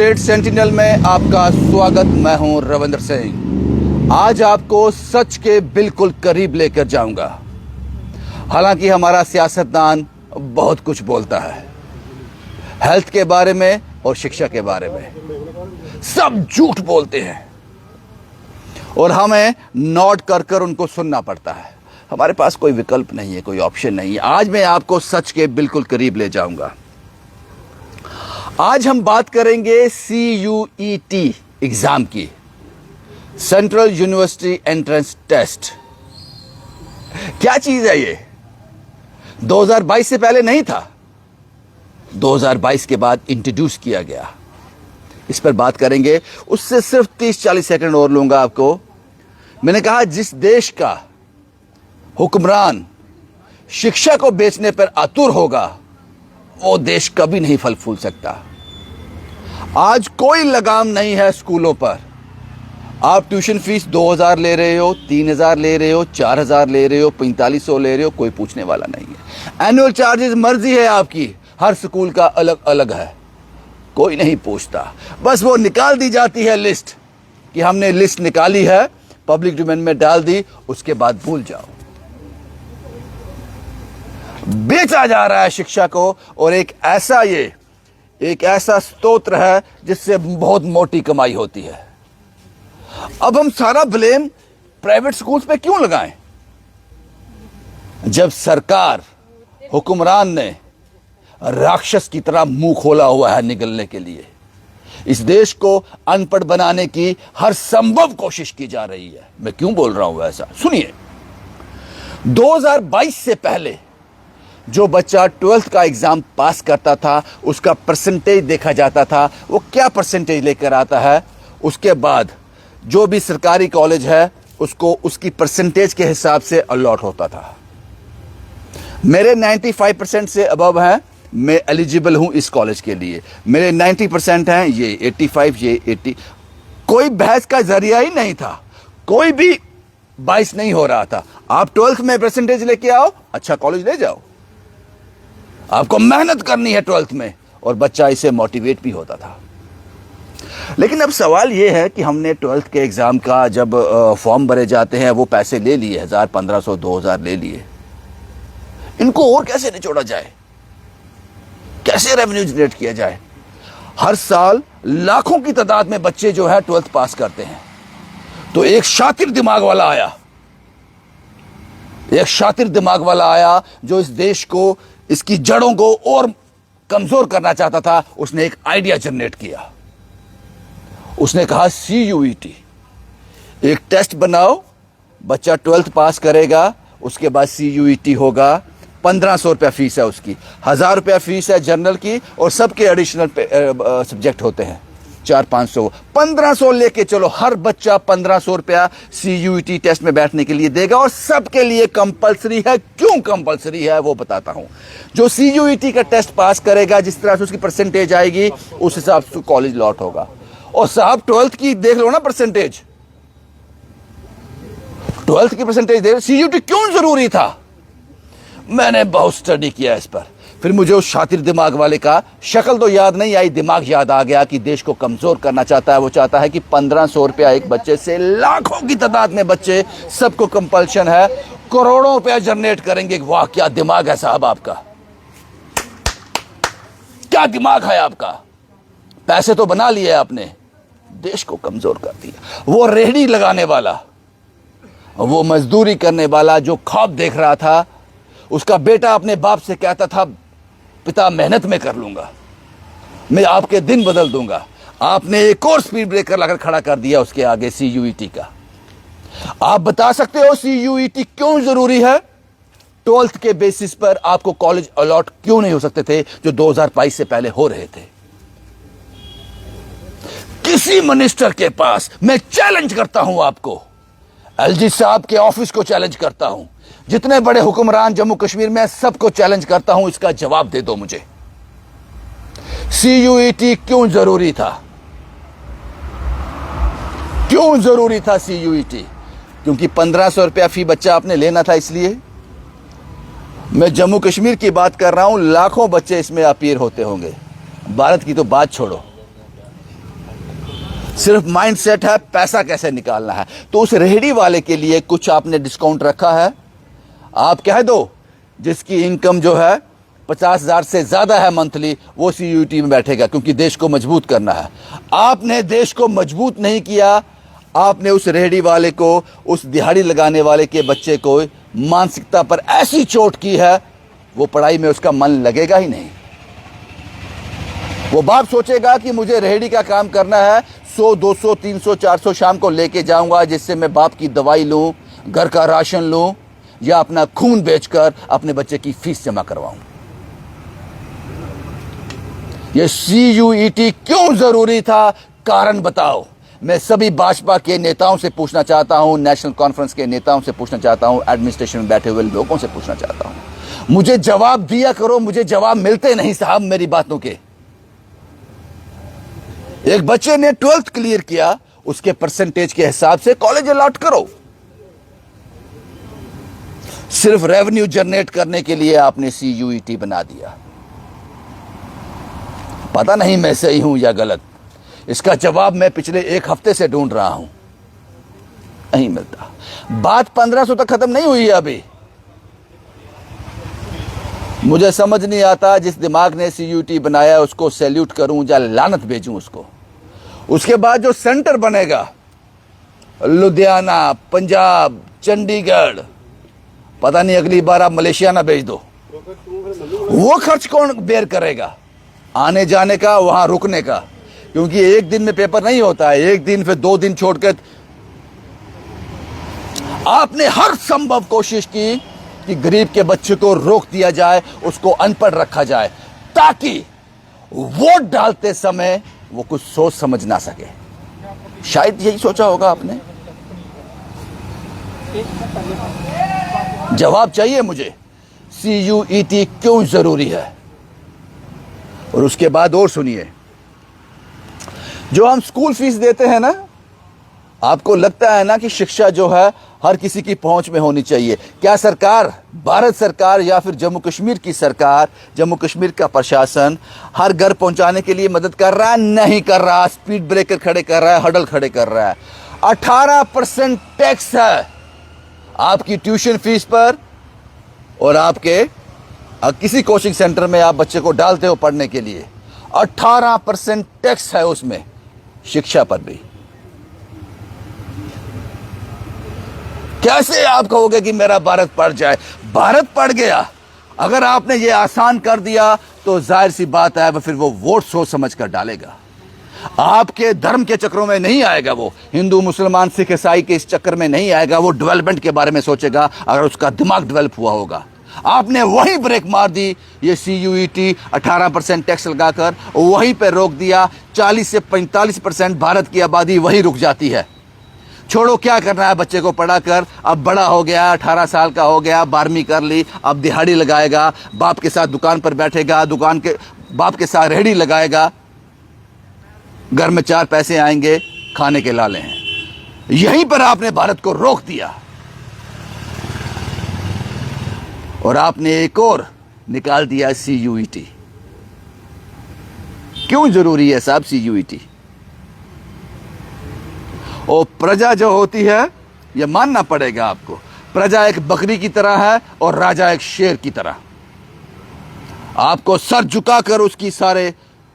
State sentinel में आपका स्वागत। मैं हूं रविंद्र सिंह। आज आपको सच के बिल्कुल करीब लेकर जाऊंगा। हालांकि हमारा सियासतदान बहुत कुछ बोलता है, हेल्थ के बारे में और शिक्षा के बारे में सब झूठ बोलते हैं और हमें नोट कर कर उनको सुनना पड़ता है। हमारे पास कोई विकल्प नहीं है, कोई ऑप्शन नहीं है। आज मैं आपको सच के बिल्कुल करीब ले जाऊंगा। आज हम बात करेंगे CUET एग्जाम की, सेंट्रल यूनिवर्सिटी एंट्रेंस टेस्ट। क्या चीज है ये? 2022 से पहले नहीं था, 2022 के बाद इंट्रोड्यूस किया गया। इस पर बात करेंगे। उससे सिर्फ 30-40 सेकंड और लूंगा आपको। मैंने कहा जिस देश का हुक्मरान शिक्षा को बेचने पर आतुर होगा वो देश कभी नहीं फल फूल सकता। आज कोई लगाम नहीं है स्कूलों पर। आप ट्यूशन फीस 2000 ले रहे हो, 3000 ले रहे हो, 4000 ले रहे हो, 4500 ले रहे हो, कोई पूछने वाला नहीं है। एनुअल चार्जेस मर्जी है आपकी, हर स्कूल का अलग अलग है, कोई नहीं पूछता। बस वो निकाल दी जाती है लिस्ट कि हमने लिस्ट निकाली है, पब्लिक डोमेन में डाल दी, उसके बाद भूल जाओ। बेचा जा रहा है शिक्षा को, और एक ऐसा स्तोत्र है जिससे बहुत मोटी कमाई होती है। अब हम सारा ब्लेम प्राइवेट स्कूल्स पे क्यों लगाएं? जब सरकार, हुक्मरान ने राक्षस की तरह मुंह खोला हुआ है निगलने के लिए। इस देश को अनपढ़ बनाने की हर संभव कोशिश की जा रही है। मैं क्यों बोल रहा हूं ऐसा? सुनिए, 2022 से पहले जो बच्चा 12th का एग्जाम पास करता था उसका परसेंटेज देखा जाता था, वो क्या परसेंटेज लेकर आता है। उसके बाद जो भी सरकारी कॉलेज है उसको उसकी परसेंटेज के हिसाब से अलॉट होता था। मेरे 95% से अबव हैं, मैं एलिजिबल हूं इस कॉलेज के लिए। मेरे 90% हैं, ये 85, ये 80। कोई बहस का जरिया ही नहीं था, कोई भी बाइस नहीं हो रहा था। आप 12th में परसेंटेज लेके आओ, अच्छा कॉलेज ले जाओ। आपको मेहनत करनी है 12th में, और बच्चा इसे मोटिवेट भी होता था। लेकिन अब सवाल यह है कि हमने 12th के एग्जाम का जब फॉर्म भरे जाते हैं वो पैसे ले लिए, 1000, 1500, 2000 ले लिए। इनको और कैसे निचोड़ा जाए, कैसे रेवेन्यू जनरेट किया जाए? हर साल लाखों की तादाद में बच्चे जो है 12th पास करते हैं। तो एक शातिर दिमाग वाला आया जो इस देश को, इसकी जड़ों को और कमजोर करना चाहता था। उसने एक आइडिया जनरेट किया। उसने कहा CUET एक टेस्ट बनाओ, बच्चा 12th पास करेगा, उसके बाद CUET होगा। 1500 रुपया फीस है उसकी, 1000 रुपया फीस है जनरल की, और सबके एडिशनल सब्जेक्ट होते हैं 400-500। 1500 लेके चलो, हर बच्चा 1500 रुपया CUET टेस्ट में बैठने के लिए देगा, और सबके लिए कंपलसरी है। क्यों कंपलसरी है वो बताता हूं। जो CUET का टेस्ट पास करेगा, जिस तरह से उसकी परसेंटेज आएगी उस हिसाब से कॉलेज लॉट होगा। और साहब 12th की देख लो ना परसेंटेज, 12th की परसेंटेज देख। CUET क्यों जरूरी था? मैंने बहुत स्टडी किया इस पर। फिर मुझे उस शातिर दिमाग वाले का शक्ल तो याद नहीं आई, दिमाग याद आ गया कि देश को कमजोर करना चाहता है। वो चाहता है कि 1500 रुपया एक बच्चे से लाखों की तादाद में बच्चे, सबको कंपल्शन है, करोड़ों रुपया जनरेट करेंगे। वाह क्या दिमाग है साहब आपका, क्या दिमाग है आपका। पैसे तो बना लिए आपने, देश को कमजोर कर दिया। वो रेहड़ी लगाने वाला, वो मजदूरी करने वाला जो ख्वाब देख रहा था, उसका बेटा अपने बाप से कहता था पिता मेहनत में कर लूंगा, मैं आपके दिन बदल दूंगा। आपने एक और स्पीड ब्रेकर लाकर खड़ा कर दिया उसके आगे CUET का। आप बता सकते हो CUET क्यों जरूरी है? 12th के बेसिस पर आपको कॉलेज अलॉट क्यों नहीं हो सकते थे जो 2022 से पहले हो रहे थे? किसी मिनिस्टर के पास, मैं चैलेंज करता हूं आपको, LG साहब के ऑफिस को चैलेंज करता हूं, जितने बड़े हुक्मरान जम्मू कश्मीर में, सबको चैलेंज करता हूं, इसका जवाब दे दो मुझे। CUET क्यों जरूरी था? क्यों जरूरी था CUET? क्योंकि 1500 रुपया फी बच्चा आपने लेना था, इसलिए। मैं जम्मू कश्मीर की बात कर रहा हूं, लाखों बच्चे इसमें अपीयर होते होंगे। भारत की तो बात छोड़ो, सिर्फ माइंडसेट है पैसा कैसे निकालना है। तो उस रेहड़ी वाले के लिए कुछ आपने डिस्काउंट रखा है? आप कह दो जिसकी इनकम जो है 50,000 से ज्यादा है मंथली, वो सीयूईटी में बैठेगा, क्योंकि देश को मजबूत करना है। आपने देश को मजबूत नहीं किया, आपने उस रेहड़ी वाले को, उस दिहाड़ी लगाने वाले के बच्चे को मानसिकता पर ऐसी चोट की है, वो पढ़ाई में उसका मन लगेगा ही नहीं। वो बाप सोचेगा कि मुझे रेहड़ी का काम करना है, 100, 200, 300, 400 शाम को लेके जाऊंगा, जिससे मैं बाप की दवाई लूं, घर का राशन लूं, या अपना खून बेचकर अपने बच्चे की फीस जमा करवाऊं। ये सीयूईटी क्यों जरूरी था? कारण बताओ। मैं सभी भाजपा के नेताओं से पूछना चाहता हूं, नेशनल कॉन्फ्रेंस के नेताओं से पूछना चाहता हूं, एडमिनिस्ट्रेशन में बैठे हुए लोगों से पूछना चाहता हूं। मुझे जवाब दिया करो, मुझे जवाब मिलते नहीं साहब मेरी बातों के। एक बच्चे ने 12th क्लियर किया, उसके परसेंटेज के हिसाब से कॉलेज अलॉट करो। सिर्फ रेवेन्यू जनरेट करने के लिए आपने सीयूईटी बना दिया। पता नहीं मैं सही हूं या गलत, इसका जवाब मैं पिछले 1 हफ्ते से ढूंढ रहा हूं, नहीं मिलता। बात 1500 तक खत्म नहीं हुई है अभी। मुझे समझ नहीं आता, जिस दिमाग ने सीयूईटी बनाया उसको सैल्यूट करूं या लानत भेजूं उसको। उसके बाद जो सेंटर बनेगा, लुधियाना, पंजाब, चंडीगढ़, पता नहीं अगली बार आप मलेशिया ना भेज दो, वो खर्च कौन बेयर करेगा? आने जाने का, वहां रुकने का, क्योंकि एक दिन में पेपर नहीं होता है, एक दिन फिर 2 दिन छोड़कर। आपने हर संभव कोशिश की कि गरीब के बच्चे को रोक दिया जाए, उसको अनपढ़ रखा जाए, ताकि वोट डालते समय वो कुछ सोच समझ ना सके। शायद यही सोचा होगा आपने। जवाब चाहिए मुझे, सीयूईटी क्यों जरूरी है? और उसके बाद और सुनिए, जो हम स्कूल फीस देते हैं ना, आपको लगता है ना कि शिक्षा जो है हर किसी की पहुंच में होनी चाहिए। क्या सरकार, भारत सरकार या फिर जम्मू कश्मीर की सरकार, जम्मू कश्मीर का प्रशासन हर घर पहुंचाने के लिए मदद कर रहा है? नहीं कर रहा। स्पीड ब्रेकर खड़े कर रहा है, हडल खड़े कर रहा है। 18% टैक्स है आपकी ट्यूशन फीस पर, और आपके किसी कोचिंग सेंटर में आप बच्चे को डालते हो पढ़ने के लिए, 18% टैक्स है उसमें, शिक्षा पर भी। कैसे आप कहोगे कि मेरा भारत पढ़ जाए? भारत पढ़ गया। अगर आपने ये आसान कर दिया तो जाहिर सी बात है फिर वो वोट सोच समझ कर डालेगा। आपके धर्म के चक्रों में नहीं आएगा, वो हिंदू, मुसलमान, सिख, ईसाई के इस चक्कर में नहीं आएगा। वो डेवलपमेंट के बारे में सोचेगा अगर उसका दिमाग डेवलप हुआ होगा। आपने वही ब्रेक मार दी, ये सीयूईटी 18% टैक्स लगाकर वहीं पे रोक दिया। 40 से 45% भारत की आबादी वहीं रुक जाती है। छोड़ो, क्या करना है बच्चे को पढ़ाकर, अब बड़ा हो गया, 18 साल का हो गया, 12वीं कर ली, अब दिहाड़ी लगाएगा, बाप के साथ दुकान पर बैठेगा, दुकान के बाप के साथ रेहड़ी लगाएगा, घर में 4 पैसे आएंगे, खाने के लाले हैं। यहीं पर आपने भारत को रोक दिया। और आपने एक और निकाल दिया सीयूईटी। क्यों जरूरी है साहब सीयूईटी? और प्रजा जो होती है, यह मानना पड़ेगा आपको, प्रजा एक बकरी की तरह है और राजा एक शेर की तरह। आपको सर झुकाकर उसकी सारे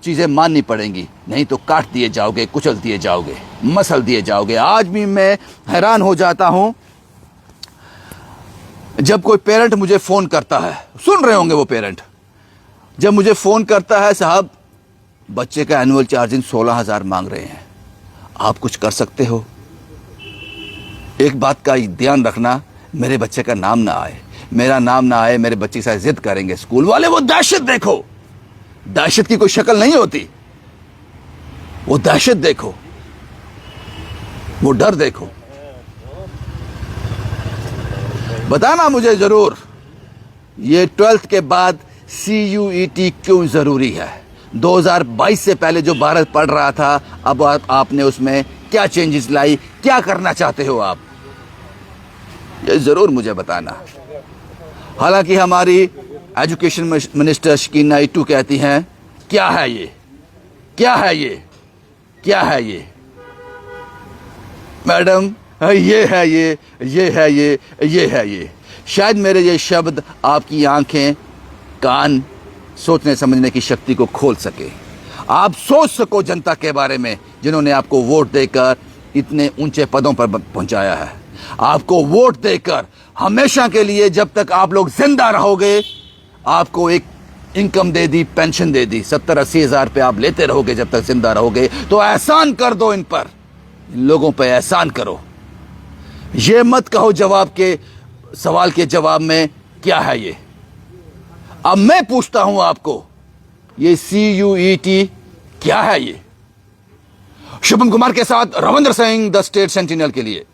चीजें माननी पड़ेंगी, नहीं तो काट दिए जाओगे, कुचल दिए जाओगे, मसल दिए जाओगे। आज भी मैं हैरान हो जाता हूं जब कोई पेरेंट मुझे फोन करता है, सुन रहे होंगे वो पेरेंट, जब मुझे फोन करता है, साहब बच्चे का एनुअल चार्जिंग 16,000 मांग रहे हैं, आप कुछ कर सकते हो? एक बात का ध्यान रखना, मेरे बच्चे का नाम ना आए, मेरा नाम ना आए, मेरे बच्चे के साथ जिद करेंगे स्कूल वाले। वो दहशत देखो, दहशत की कोई शक्ल नहीं होती, वो दहशत देखो, वो डर देखो। बताना मुझे जरूर, ये 12th के बाद सीयूईटी क्यों जरूरी है? 2022 से पहले जो भारत पढ़ रहा था, अब आपने उसमें क्या चेंजेस लाई, क्या करना चाहते हो आप? ये जरूर मुझे बताना। हालांकि हमारी एजुकेशन मिनिस्टर शकीन नायडू कहती हैं, क्या है ये, क्या है ये, क्या है ये? मैडम ये है ये है ये। शायद मेरे ये शब्द आपकी आंखें कान सोचने समझने की शक्ति को खोल सके, आप सोच सको जनता के बारे में जिन्होंने आपको वोट देकर इतने ऊंचे पदों पर पहुंचाया है। आपको वोट देकर हमेशा के लिए जब तक आप लोग जिंदा रहोगे आपको एक इनकम दे दी, पेंशन दे दी, 70-80 हज़ार पे आप लेते रहोगे जब तक जिंदा रहोगे। तो एहसान कर दो इन पर, इन लोगों पे एहसान करो। ये मत कहो जवाब के सवाल के जवाब में क्या है ये। अब मैं पूछता हूं आपको, ये CUET क्या है ये? शुभम कुमार के साथ Ravindra Singh, the state sentinel के लिए।